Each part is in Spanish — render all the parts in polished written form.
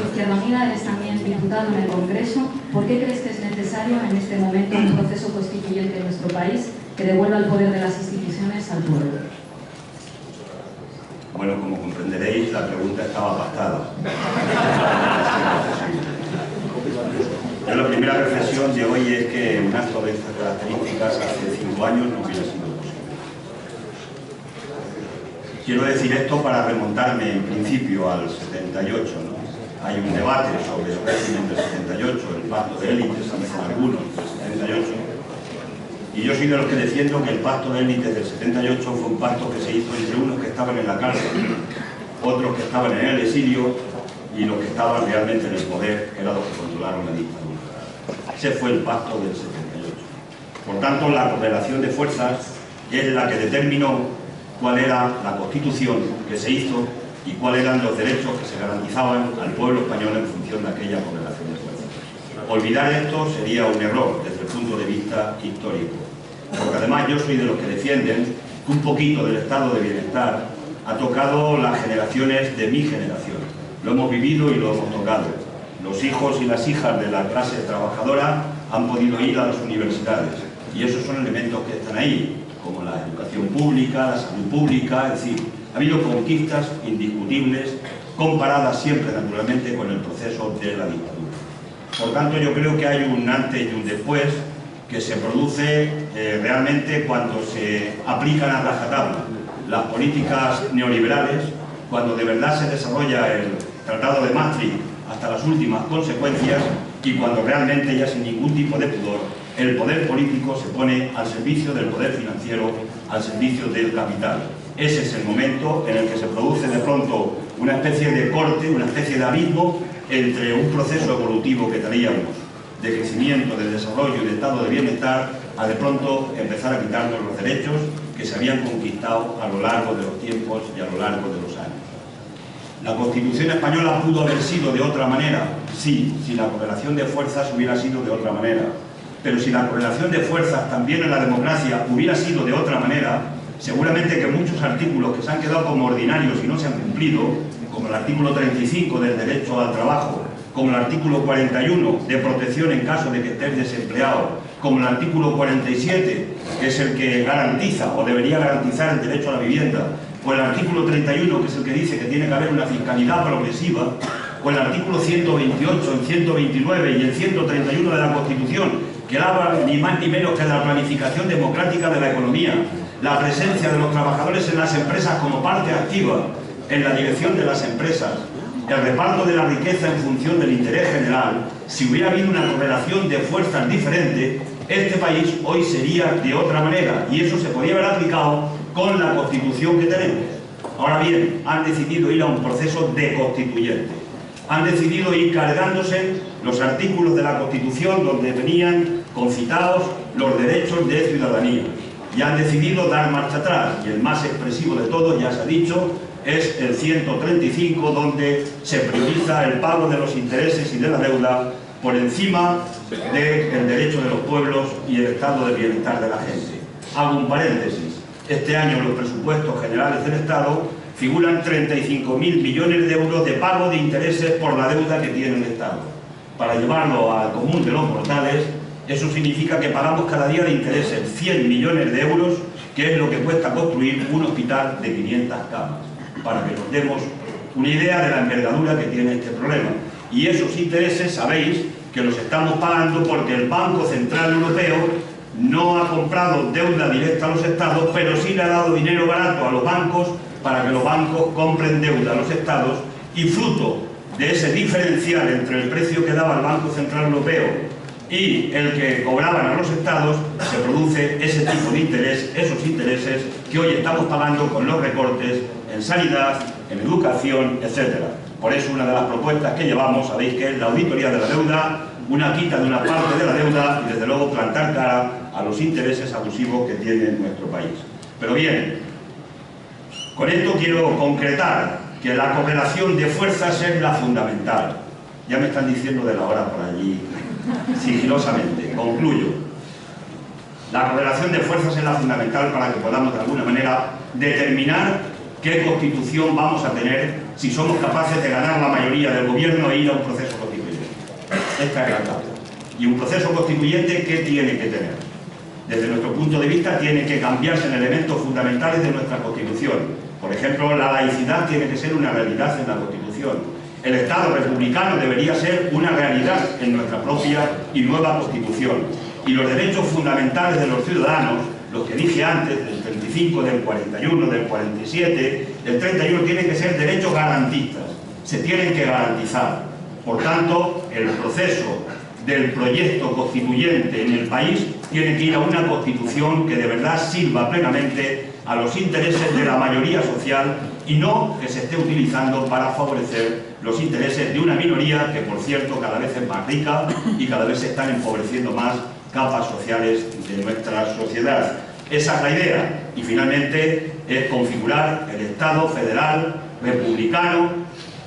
Izquierda Unida, eres también diputado en el Congreso. ¿Por qué crees que es necesario en este momento un proceso constituyente en nuestro país que devuelva el poder de las instituciones al pueblo? Bueno, como comprenderéis, la pregunta estaba pactada. Yo la primera reflexión de hoy es que un acto de estas características hace 5 años no hubiera sido posible. Quiero decir esto para remontarme en principio al 78, ¿no? Hay un debate sobre el régimen del 78, el pacto de élites, dicen algunos, del 78, y yo soy de los que defiendo que el pacto de élites del 78 fue un pacto que se hizo entre unos que estaban en la cárcel, otros que estaban en el exilio y los que estaban realmente en el poder, que eran los que controlaron la dictadura. Ese fue el pacto del 78. Por tanto, la correlación de fuerzas es la que determinó cuál era la Constitución que se hizo y cuáles eran los derechos que se garantizaban al pueblo español en función de aquella correlación de fuerzas. Olvidar esto sería un error desde el punto de vista histórico, porque además yo soy de los que defienden que un poquito del estado de bienestar ha tocado las generaciones de mi generación. Lo hemos vivido y lo hemos tocado. Los hijos y las hijas de la clase trabajadora han podido ir a las universidades y esos son elementos que están ahí, como la educación pública, la salud pública, es decir, ha habido conquistas indiscutibles, comparadas siempre, naturalmente, con el proceso de la dictadura. Por tanto, yo creo que hay un antes y un después que se produce realmente cuando se aplican a rajatabla las políticas neoliberales, cuando de verdad se desarrolla el Tratado de Maastricht hasta las últimas consecuencias y cuando realmente, ya sin ningún tipo de pudor, el poder político se pone al servicio del poder financiero, al servicio del capital. Ese es el momento en el que se produce de pronto una especie de corte, una especie de abismo entre un proceso evolutivo que traíamos de crecimiento, de desarrollo y de estado de bienestar, a de pronto empezar a quitarnos los derechos que se habían conquistado a lo largo de los tiempos y a lo largo de los años. ¿La Constitución española pudo haber sido de otra manera? Sí, si la correlación de fuerzas hubiera sido de otra manera. Pero si la correlación de fuerzas también en la democracia hubiera sido de otra manera, seguramente que muchos artículos que se han quedado como ordinarios y no se han cumplido, como el artículo 35 del derecho al trabajo, como el artículo 41 de protección en caso de que estés desempleado, como el artículo 47, que es el que garantiza o debería garantizar el derecho a la vivienda, o el artículo 31, que es el que dice que tiene que haber una fiscalidad progresiva, o el artículo 128, el 129 y el 131 de la Constitución, que habla ni más ni menos que de la planificación democrática de la economía, la presencia de los trabajadores en las empresas como parte activa en la dirección de las empresas, el reparto de la riqueza en función del interés general. Si hubiera habido una correlación de fuerzas diferente, este país hoy sería de otra manera y eso se podía haber aplicado con la Constitución que tenemos. Ahora bien, han decidido ir a un proceso de constituyente. Han decidido ir cargándose los artículos de la Constitución donde venían concitados los derechos de ciudadanía. Y han decidido dar marcha atrás. Y el más expresivo de todos, ya se ha dicho, es el 135, donde se prioriza el pago de los intereses y de la deuda por encima del derecho de los pueblos y el estado de bienestar de la gente. Hago un paréntesis. Este año los presupuestos generales del Estado figuran 35.000 millones de euros de pago de intereses por la deuda que tiene el Estado. Para llevarlo al común de los mortales, eso significa que pagamos cada día de intereses 100 millones de euros, que es lo que cuesta construir un hospital de 500 camas, para que nos demos una idea de la envergadura que tiene este problema. Y esos intereses, sabéis, que los estamos pagando porque el Banco Central Europeo no ha comprado deuda directa a los estados, pero sí le ha dado dinero barato a los bancos para que los bancos compren deuda a los estados y fruto de ese diferencial entre el precio que daba el Banco Central Europeo y el que cobraban a los estados, se produce ese tipo de interés, esos intereses que hoy estamos pagando con los recortes en sanidad, en educación, etc. Por eso una de las propuestas que llevamos, sabéis que es la auditoría de la deuda, una quita de una parte de la deuda y desde luego plantar cara a los intereses abusivos que tiene nuestro país. Pero bien, con esto quiero concretar que la correlación de fuerzas es la fundamental. Ya me están diciendo de la hora por allí, sigilosamente. Concluyo. La correlación de fuerzas es la fundamental para que podamos de alguna manera determinar ¿Qué constitución vamos a tener si somos capaces de ganar la mayoría del gobierno e ir a un proceso constituyente? Esta es la clave. Y un proceso constituyente, ¿qué tiene que tener? Desde nuestro punto de vista, tiene que cambiarse en elementos fundamentales de nuestra Constitución. Por ejemplo, la laicidad tiene que ser una realidad en la Constitución. El Estado republicano debería ser una realidad en nuestra propia y nueva Constitución. Y los derechos fundamentales de los ciudadanos, los que dije antes, del 35, del 41, del 47, del 31, tienen que ser derechos garantistas. Se tienen que garantizar. Por tanto, el proceso del proyecto constituyente en el país tiene que ir a una constitución que de verdad sirva plenamente a los intereses de la mayoría social y no que se esté utilizando para favorecer los intereses de una minoría que, por cierto, cada vez es más rica y cada vez se están empobreciendo más capas sociales de nuestra sociedad. Esa es la idea. Y finalmente es configurar el Estado federal, republicano,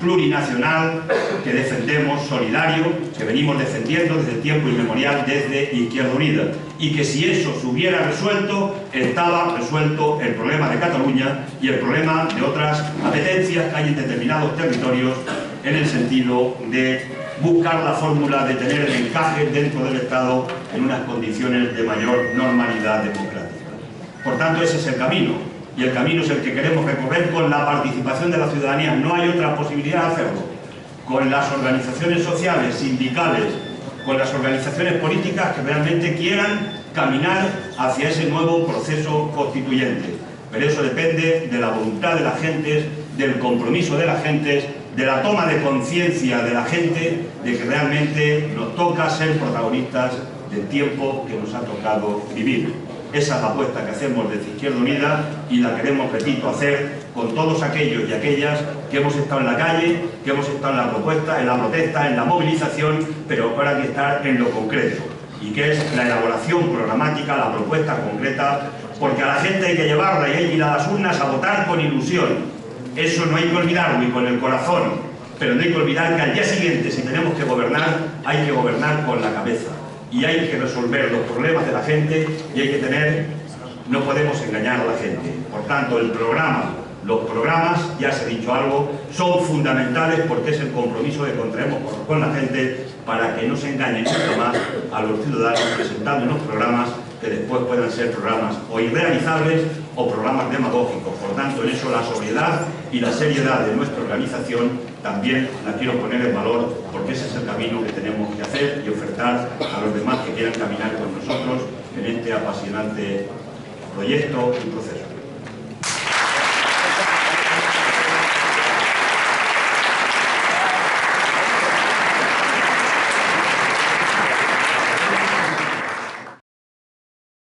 plurinacional, que defendemos, solidario, que venimos defendiendo desde tiempo inmemorial desde Izquierda Unida. Y que si eso se hubiera resuelto, estaba resuelto el problema de Cataluña y el problema de otras apetencias que hay en determinados territorios en el sentido de buscar la fórmula de tener el encaje dentro del Estado en unas condiciones de mayor normalidad democrática. Por tanto, ese es el camino. Y el camino es el que queremos recorrer con la participación de la ciudadanía. No hay otra posibilidad de hacerlo. Con las organizaciones sociales, sindicales, con las organizaciones políticas que realmente quieran caminar hacia ese nuevo proceso constituyente. Pero eso depende de la voluntad de las gentes, del compromiso de las gentes, de la toma de conciencia de la gente de que realmente nos toca ser protagonistas del tiempo que nos ha tocado vivir. Esa es la apuesta que hacemos desde Izquierda Unida y la queremos, repito, hacer con todos aquellos y aquellas que hemos estado en la calle, que hemos estado en la propuesta, en la protesta, en la movilización, pero ahora hay que estar en lo concreto, y que es la elaboración programática, la propuesta concreta, porque a la gente hay que llevarla y hay que ir a las urnas a votar con ilusión. Eso no hay que olvidarlo, y con el corazón, pero no hay que olvidar que al día siguiente, si tenemos que gobernar, hay que gobernar con la cabeza. Y hay que resolver los problemas de la gente y hay que tener, no podemos engañar a la gente. Por tanto, el programa, los programas, ya se ha dicho algo, son fundamentales porque es el compromiso que contraemos con la gente para que no se engañen nunca más a los ciudadanos presentando unos programas que después puedan ser programas o irrealizables o programas demagógicos. Por tanto, en eso la sobriedad y la seriedad de nuestra organización también la quiero poner en valor, porque ese es el camino que tenemos que hacer y ofertar a los demás que quieran caminar con nosotros en este apasionante proyecto y proceso.